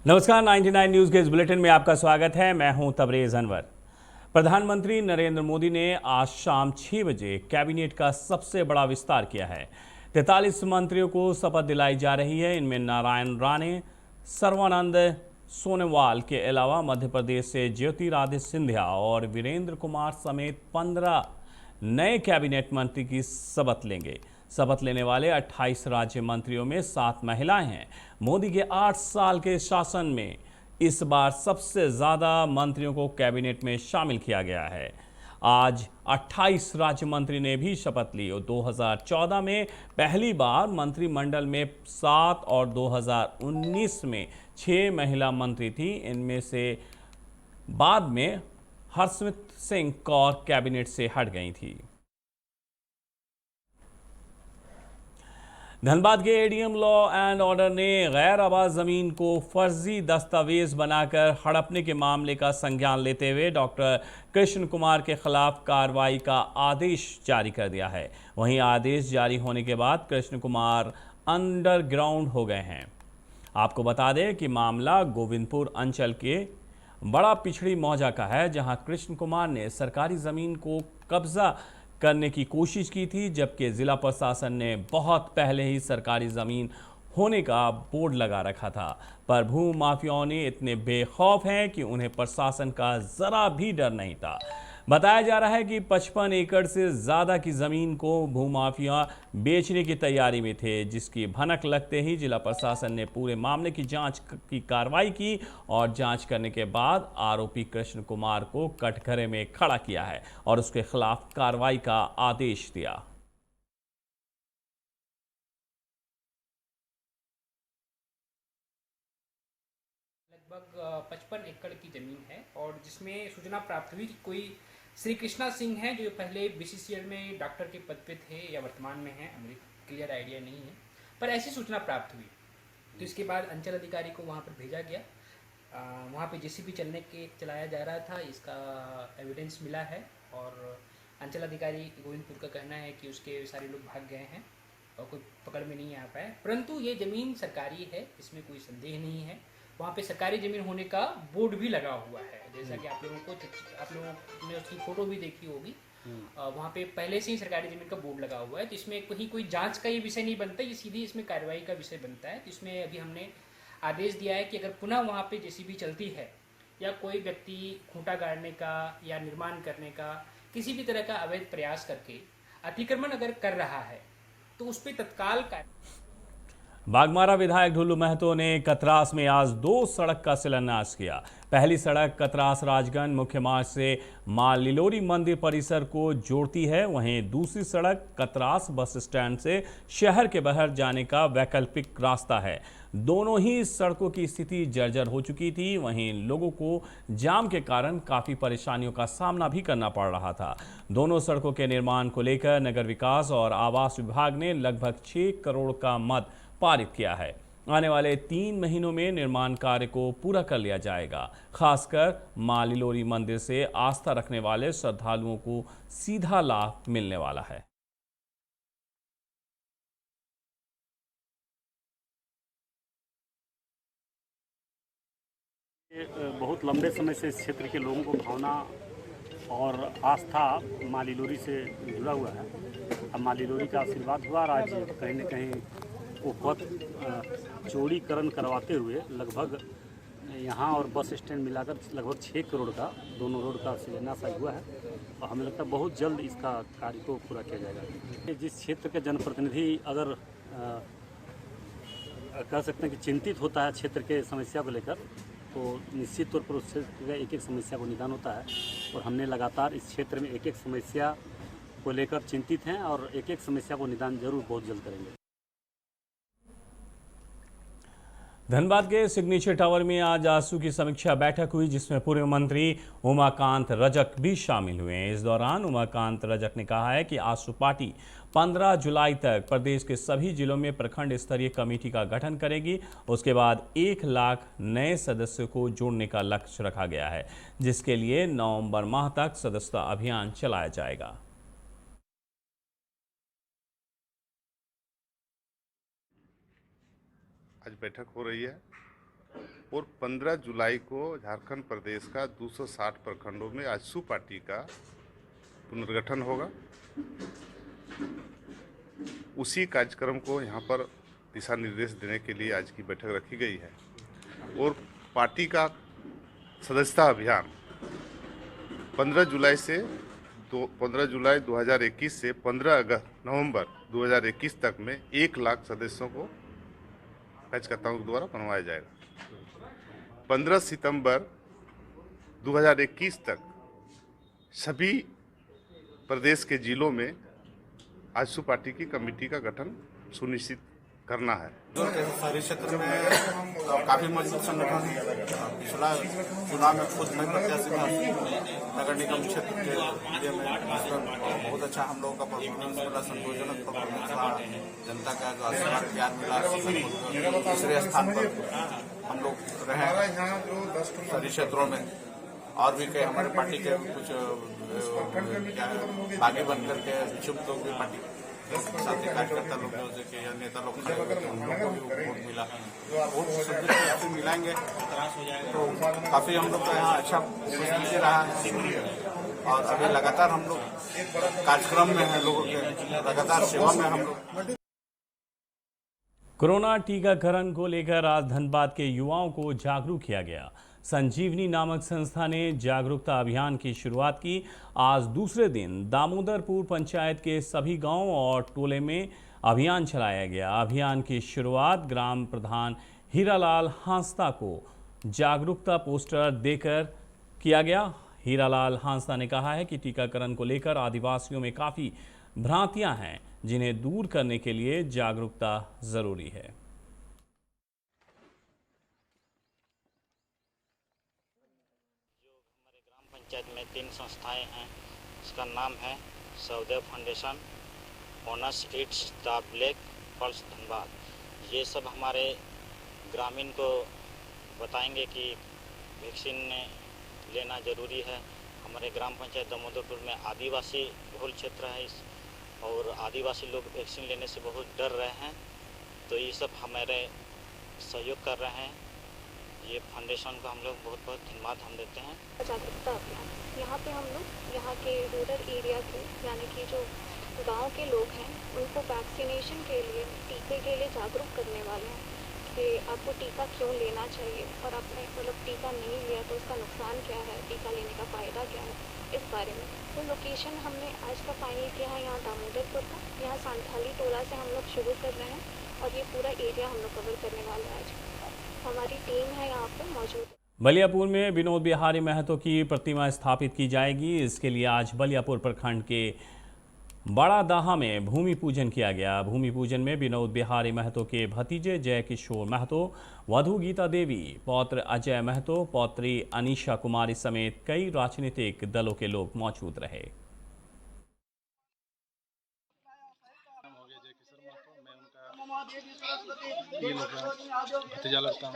नमस्कार, 99 न्यूज़ के इस बुलेटिन में आपका स्वागत है। मैं हूं तबरेज़ अनवर। प्रधानमंत्री नरेंद्र मोदी ने आज शाम 6 बजे कैबिनेट का सबसे बड़ा विस्तार किया है। 43 मंत्रियों को शपथ दिलाई जा रही है। इनमें नारायण राणे, सर्बानंद सोनोवाल के अलावा मध्य प्रदेश से ज्योतिरादित्य सिंधिया और वीरेंद्र कुमार समेत 15 नए कैबिनेट मंत्री की शपथ लेंगे। शपथ लेने वाले 28 राज्य मंत्रियों में 7 महिलाएं हैं। मोदी के 8 साल के शासन में इस बार सबसे ज़्यादा मंत्रियों को कैबिनेट में शामिल किया गया है। आज 28 राज्य मंत्री ने भी शपथ ली और 2014 में पहली बार मंत्रिमंडल में 7 और 2019 में 6 महिला मंत्री थी। इनमें से बाद में हरसिमरत सिंह कौर कैबिनेट से हट गई थी। धनबाद के एडीएम लॉ एंड ऑर्डर ने गैर आबाद जमीन को फर्जी दस्तावेज बनाकर हड़पने के मामले का संज्ञान लेते हुए डॉक्टर कृष्ण कुमार के खिलाफ कार्रवाई का आदेश जारी कर दिया है। वहीं आदेश जारी होने के बाद कृष्ण कुमार अंडरग्राउंड हो गए हैं। आपको बता दें कि मामला गोविंदपुर अंचल के बड़ा पिछड़ी मौजा का है, जहां कृष्ण कुमार ने सरकारी जमीन को कब्जा करने की कोशिश की थी, जबकि जिला प्रशासन ने बहुत पहले ही सरकारी जमीन होने का बोर्ड लगा रखा था। पर भू माफियाओं ने इतने बेखौफ हैं कि उन्हें प्रशासन का जरा भी डर नहीं था। बताया जा रहा है कि 55 एकड़ से ज़्यादा की ज़मीन को भूमाफिया बेचने की तैयारी में थे, जिसकी भनक लगते ही जिला प्रशासन ने पूरे मामले की जांच की कार्रवाई की और जांच करने के बाद आरोपी कृष्ण कुमार को कटघरे में खड़ा किया है और उसके खिलाफ कार्रवाई का आदेश दिया। लगभग 55 एकड़ की ज़मीन है और जिसमें सूचना प्राप्त हुई कि कोई श्री कृष्णा सिंह हैं जो पहले बीसीसीएल में डॉक्टर के पद पे थे या वर्तमान में हैं, हमें क्लियर आइडिया नहीं है, पर ऐसी सूचना प्राप्त हुई। तो इसके बाद अंचल अधिकारी को वहाँ पर भेजा गया। वहाँ पे जेसीबी चलाया जा रहा था, इसका एविडेंस मिला है और अंचल अधिकारी गोविंदपुर का कहना है कि उसके सारे लोग भाग गए हैं और कोई पकड़ में नहीं आ पाए। परंतु ये ज़मीन सरकारी है, इसमें कोई संदेह नहीं है। वहाँ पे सरकारी ज़मीन होने का बोर्ड भी लगा हुआ है, जैसा कि आप लोगों ने उसकी फ़ोटो भी देखी होगी। वहाँ पे पहले से ही सरकारी ज़मीन का बोर्ड लगा हुआ है, तो इसमें कोई जांच का ये विषय नहीं बनता, ये सीधी इसमें कार्रवाई का विषय बनता है। तो इसमें अभी हमने आदेश दिया है कि अगर पुनः वहाँ पे जेसीबी चलती है या कोई व्यक्ति खूंटा गाड़ने का या निर्माण करने का किसी भी तरह का अवैध प्रयास करके अतिक्रमण अगर कर रहा है तो उस पर तत्काल बागमारा विधायक ढुल्लू महतो ने कतरास में आज 2 सड़क का शिलान्यास किया। पहली सड़क कतरास राजगंज मुख्य मार्ग से मां लिलोरी मंदिर परिसर को जोड़ती है। वहीं दूसरी सड़क कतरास बस स्टैंड से शहर के बाहर जाने का वैकल्पिक रास्ता है। दोनों ही सड़कों की स्थिति जर्जर हो चुकी थी। वहीं लोगों को जाम के कारण काफ़ी परेशानियों का सामना भी करना पड़ रहा था। दोनों सड़कों के निर्माण को लेकर नगर विकास और आवास विभाग ने लगभग 6 करोड़ का मद पारित किया है। आने वाले 3 महीनों में निर्माण कार्य को पूरा कर लिया जाएगा। खासकर मां लिलोरी मंदिर से आस्था रखने वाले श्रद्धालुओं को सीधा लाभ मिलने वाला है। बहुत लंबे समय से इस क्षेत्र के लोगों को भावना और आस्था मां लिलोरी से जुड़ा हुआ है। अब मां लिलोरी का आशीर्वाद हुआ और आज कहीं न कहीं वो पथ चौड़ीकरण करवाते हुए लगभग यहाँ और बस स्टैंड मिलाकर लगभग 6 करोड़ का दोनों रोड का शिलान्यास हुआ है और हमें लगता है बहुत जल्द इसका कार्य को पूरा किया जाएगा। जिस क्षेत्र के जनप्रतिनिधि अगर कह सकते हैं कि चिंतित होता है क्षेत्र के समस्या को लेकर, तो निश्चित तौर पर उस क्षेत्र का एक एक समस्या को निदान होता है और हमने लगातार इस क्षेत्र में एक एक समस्या को लेकर चिंतित हैं और एक एक समस्या को निदान जरूर बहुत जल्द करेंगे। धनबाद के सिग्नेचर टावर में आज आसू की समीक्षा बैठक हुई, जिसमें पूर्व मंत्री उमाकांत रजक भी शामिल हुए हैं। इस दौरान उमाकांत रजक ने कहा है कि आसू पार्टी 15 जुलाई तक प्रदेश के सभी जिलों में प्रखंड स्तरीय कमेटी का गठन करेगी। उसके बाद 1 लाख नए सदस्यों को जोड़ने का लक्ष्य रखा गया है, जिसके लिए नवंबर माह तक सदस्यता अभियान चलाया जाएगा। आज बैठक हो रही है। और 15 जुलाई को झारखंड प्रदेश का 260 प्रखंडों में आजसू पार्टी का पुनर्गठन होगा। उसी कार्यक्रम को यहाँ पर दिशा निर्देश देने के लिए आज की बैठक रखी गई है और पार्टी का सदस्यता अभियान 15 जुलाई 2021 से 15 नवंबर 2021 तक में 1 लाख सदस्यों को कार्यकर्ताओं के द्वारा बनवाया जाएगा। 15 सितंबर 2021 तक सभी प्रदेश के जिलों में आजसू पार्टी की कमेटी का गठन सुनिश्चित करना है। शहरी क्षेत्र में काफी मजबूत संगठन है। पिछला चुनाव में खुद मैं प्रत्याशी था नगर निगम क्षेत्र के लिए में बहुत अच्छा हम लोगों का परफॉर्मेंस मिला, संतोषजनक परफॉर्मेंस रहा। जनता का जो आशीर्वाद प्यार मिला, तीसरे स्थान पर हम लोग रहे शहरी क्षेत्रों में। और भी कई हमारे पार्टी के कुछ आगे बन करके इच्छुक लोग भी पार्टी साथी कार्यकर्ता लोग जो कि या नेता लोग खड़े हुए थे, उन लोगों को भी वोट मिला। वोट सभी मिलाएंगे तो काफी हम लोग का यहाँ अच्छा परिस्थिति रहा है। और अभी लगातार हम लोग कार्यक्रम में हैं, लोगों के लगातार सेवा में हम लोग। कोरोना टीकाकरण को लेकर आज धनबाद के युवाओं को जागरूक किया गया। संजीवनी नामक संस्था ने जागरूकता अभियान की शुरुआत की। आज दूसरे दिन दामोदरपुर पंचायत के सभी गांव और टोले में अभियान चलाया गया। अभियान की शुरुआत ग्राम प्रधान हीरालाल हांसदा को जागरूकता पोस्टर देकर किया गया। हीरालाल हांसदा ने कहा है कि टीकाकरण को लेकर आदिवासियों में काफ़ी भ्रांतियां हैं, जिन्हें दूर करने के लिए जागरूकता ज़रूरी है। पंचायत में 3 संस्थाएं हैं। इसका नाम है Sahdev foundation, owners it's the black pulse Dhanbad. ये सब हमारे ग्रामीण को बताएंगे कि वैक्सीन लेना ज़रूरी है। हमारे ग्राम पंचायत दामोदरपुर में आदिवासी बहुल क्षेत्र है और आदिवासी लोग वैक्सीन लेने से बहुत डर रहे हैं, तो ये सब हमारे सहयोग कर रहे हैं। ये फाउंडेशन को हम लोग बहुत बहुत धन्यवाद हम देते हैं। जागरूकता अभियान यहाँ पे हम लोग यहाँ के रूरल एरिया के यानी कि जो गांव के लोग हैं उनको वैक्सीनेशन के लिए, टीके के लिए जागरूक करने वाले हैं कि आपको टीका क्यों लेना चाहिए और आपने मतलब टीका नहीं लिया तो उसका नुकसान क्या है, टीका लेने का फ़ायदा क्या है, इस बारे में। तो लोकेशन हमने आज का फाइनल किया है यहाँ दामोदरपुर का। यहाँ सांथाली टोला से हम लोग शुरू कर रहे हैं और ये पूरा एरिया हम लोग कवर करने वाले हैं। आज हमारी टीम है यहाँ पे मौजूद। बलियापुर में विनोद बिहारी महतो की प्रतिमा स्थापित की जाएगी। इसके लिए आज बलियापुर प्रखंड के बड़ा दाहा में भूमि पूजन किया गया। भूमि पूजन में विनोद बिहारी महतो के भतीजे जय किशोर महतो, वधू गीता देवी, पौत्र अजय महतो, पौत्री अनीशा कुमारी समेत कई राजनीतिक दलों के लोग मौजूद रहे। भतीजा लगता हूँ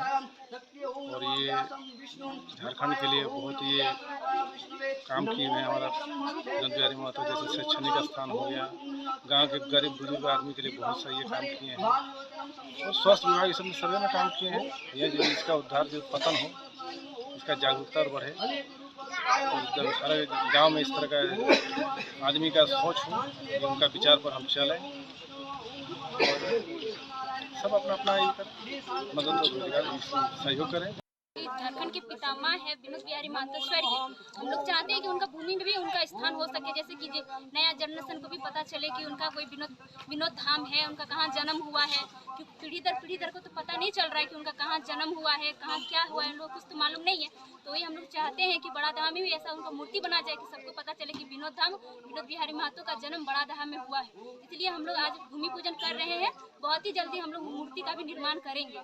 और ये झारखंड के लिए बहुत ये काम किए हैं। हमारा विनोद बिहारी महतो जैसे शैक्षणिक स्थान हो गया, गांव के गरीब बुजुर्ग आदमी के लिए बहुत सा ये काम किए हैं और स्वास्थ्य विभाग इस सब सर्वे में काम किए हैं। ये जो इसका उद्धार जो पतन हो, इसका जागरूकता बढ़े और सारे गाँव में इस तरह का आदमी का सोच हो, उनका विचार पर हम चलें और सब अपना अपना मदद सहयोग करें। झारखंड के पितामह है विनोद बिहारी महतो स्वर्गीय। हम लोग चाहते हैं कि उनका भूमि में भी उनका स्थान हो सके, जैसे कि नया जनरेशन को भी पता चले कि उनका कोई विनोद धाम है, उनका कहाँ जन्म हुआ है। क्योंकि पीढ़ी दर को तो पता नहीं चल रहा है कि उनका कहाँ जन्म हुआ है, कहाँ क्या हुआ है, लोग कुछ तो मालूम नहीं है। तो वही हम लोग चाहते हैं कि बड़ा दहा में भी ऐसा उनका मूर्ति बना जाए कि सबको पता चले कि विनोद बिहारी महतो का जन्म बड़ा दहा में हुआ है। इसलिए हम लोग आज भूमि पूजन कर रहे हैं। बहुत ही जल्दी हम लोग मूर्ति का भी निर्माण करेंगे।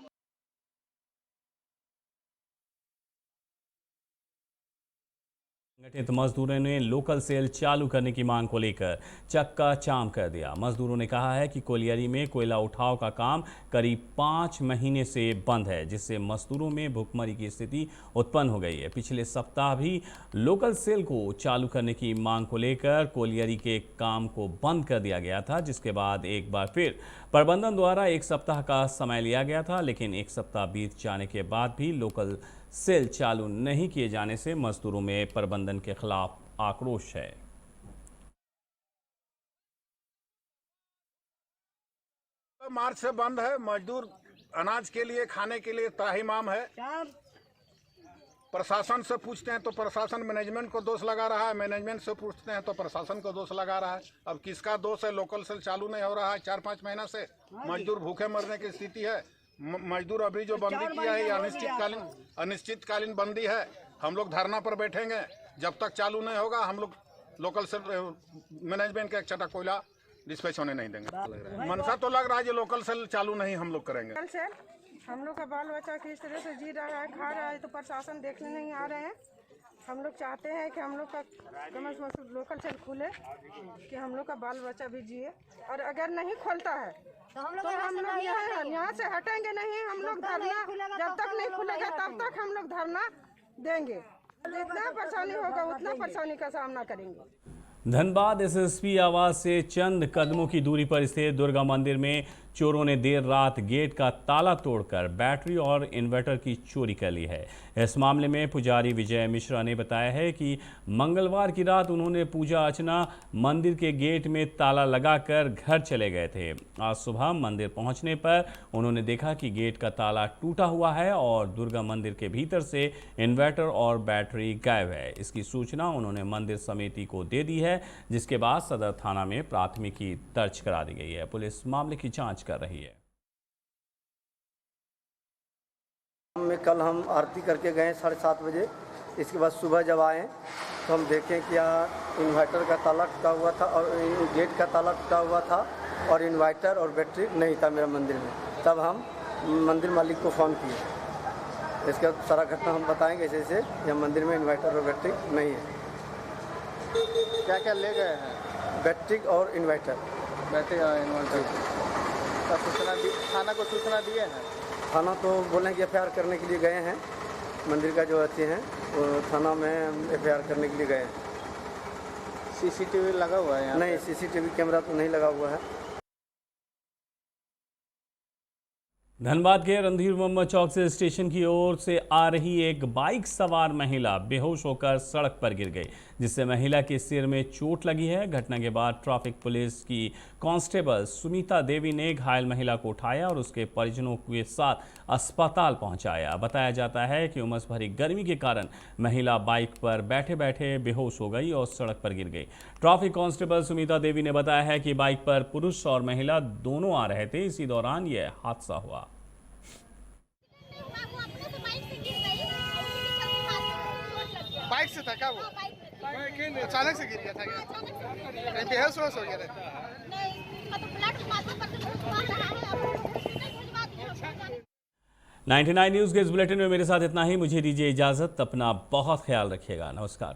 संगठित मजदूरों ने लोकल सेल चालू करने की मांग को लेकर चक्का जाम कर दिया। मजदूरों ने कहा है कि कोलियरी में कोयला उठाव का काम करीब 5 महीने से बंद है, जिससे मजदूरों में भुखमरी की स्थिति उत्पन्न हो गई है। पिछले सप्ताह भी लोकल सेल को चालू करने की मांग को लेकर कोलियरी के काम को बंद कर दिया गया था, जिसके बाद एक बार फिर प्रबंधन द्वारा 1 सप्ताह का समय लिया गया था, लेकिन 1 सप्ताह बीत जाने के बाद भी लोकल सेल चालू नहीं किए जाने से मजदूरों में प्रबंधन के खिलाफ आक्रोश है। मार्च से बंद है। मजदूर अनाज के लिए, खाने के लिए त्राहिमाम है। प्रशासन से पूछते हैं तो प्रशासन मैनेजमेंट को दोष लगा रहा है, मैनेजमेंट से पूछते हैं तो प्रशासन को दोष लगा रहा है। अब किसका दोष है? लोकल सेल चालू नहीं हो रहा है 4-5 महीना से। मजदूर भूखे मरने की स्थिति है। मजदूर अभी जो बंदी किया है ये अनिश्चितकालीन बंदी है। हम लोग धरना पर बैठेंगे जब तक चालू नहीं होगा। हम लोग लोकल सेल मैनेजमेंट का एक चटा कोयला डिस्पैच होने नहीं देंगे। मनसा तो लग रहा है कि लोकल सेल चालू नहीं हम लोग करेंगे। हम लोग का बाल बच्चा किस तरह से जी रहा है, खा रहा है, तो प्रशासन देखने नहीं आ रहे हैं। हम लोग चाहते हैं कि हम लोग का कम से कम लोकल सेल खुले, कि हम लोग का बाल बच्चा भी जिए। और अगर नहीं खोलता है तो हम लोग यहाँ से हटेंगे नहीं। हम लोग धरना जब तक नहीं खुलेगा तब तक हम लोग धरना देंगे। जितना परेशानी होगा उतना परेशानी का सामना करेंगे। धनबाद एसएसपी आवास से चंद कदमों की दूरी पर स्थित दुर्गा मंदिर में चोरों ने देर रात गेट का ताला तोड़कर बैटरी और इन्वर्टर की चोरी कर ली है। इस मामले में पुजारी विजय मिश्रा ने बताया है कि मंगलवार की रात उन्होंने पूजा अर्चना मंदिर के गेट में ताला लगाकर घर चले गए थे। आज सुबह मंदिर पहुंचने पर उन्होंने देखा कि गेट का ताला टूटा हुआ है और दुर्गा मंदिर के भीतर से इन्वर्टर और बैटरी गायब है। इसकी सूचना उन्होंने मंदिर समिति को दे दी है, जिसके बाद सदर थाना में प्राथमिकी दर्ज करा दी गई है। पुलिस मामले की जांच कर रही है। में कल हम आरती करके गए 7:30 बजे। इसके बाद सुबह जब आए तो हम देखें कि यहाँ इन्वर्टर का ताला टूटा हुआ था और गेट का ताला टूटा हुआ था और इन्वर्टर और बैटरी नहीं था मेरा मंदिर में। तब हम मंदिर मालिक को फ़ोन किए। इसका सारा घटना हम बताएंगे जैसे यहाँ मंदिर में इन्वर्टर और बैटरी नहीं है। क्या क्या ले गए हैं? बैटरी और इन्वर्टर। बैटरी और इन्वर्टर का सूचना दी, थाना को सूचना दिए हैं? थाना तो बोले कि एफआईआर करने के लिए गए हैं। मंदिर का जो अच्छे हैं वो थाना में एफआईआर करने के लिए गए हैं। सीसीटीवी लगा हुआ है यहाँ? नहीं, सीसीटीवी कैमरा तो नहीं लगा हुआ है। धनबाद के रणधीर मोहम्मद चौक से स्टेशन की ओर से आ रही एक बाइक सवार महिला बेहोश होकर सड़क पर गिर गई, जिससे महिला के सिर में चोट लगी है। घटना के बाद ट्रैफिक पुलिस की कांस्टेबल सुमिता देवी ने घायल महिला को उठाया और उसके परिजनों के साथ अस्पताल पहुंचाया। बताया जाता है कि उमस भरी गर्मी के कारण महिला बाइक पर बैठे बैठे बेहोश हो गई और सड़क पर गिर गई। ट्रैफिक कांस्टेबल सुमिता देवी ने बताया है कि बाइक पर पुरुष और महिला दोनों आ रहे थे। इसी दौरान यह हादसा हुआ। बाइक से था क्या वो? अचानक से गिर गया था क्या? बेहोश हो गया था? 99 न्यूज़ के इस बुलेटिन में मेरे साथ इतना ही। मुझे दीजिए इजाज़त। अपना बहुत ख्याल रखिएगा। नमस्कार।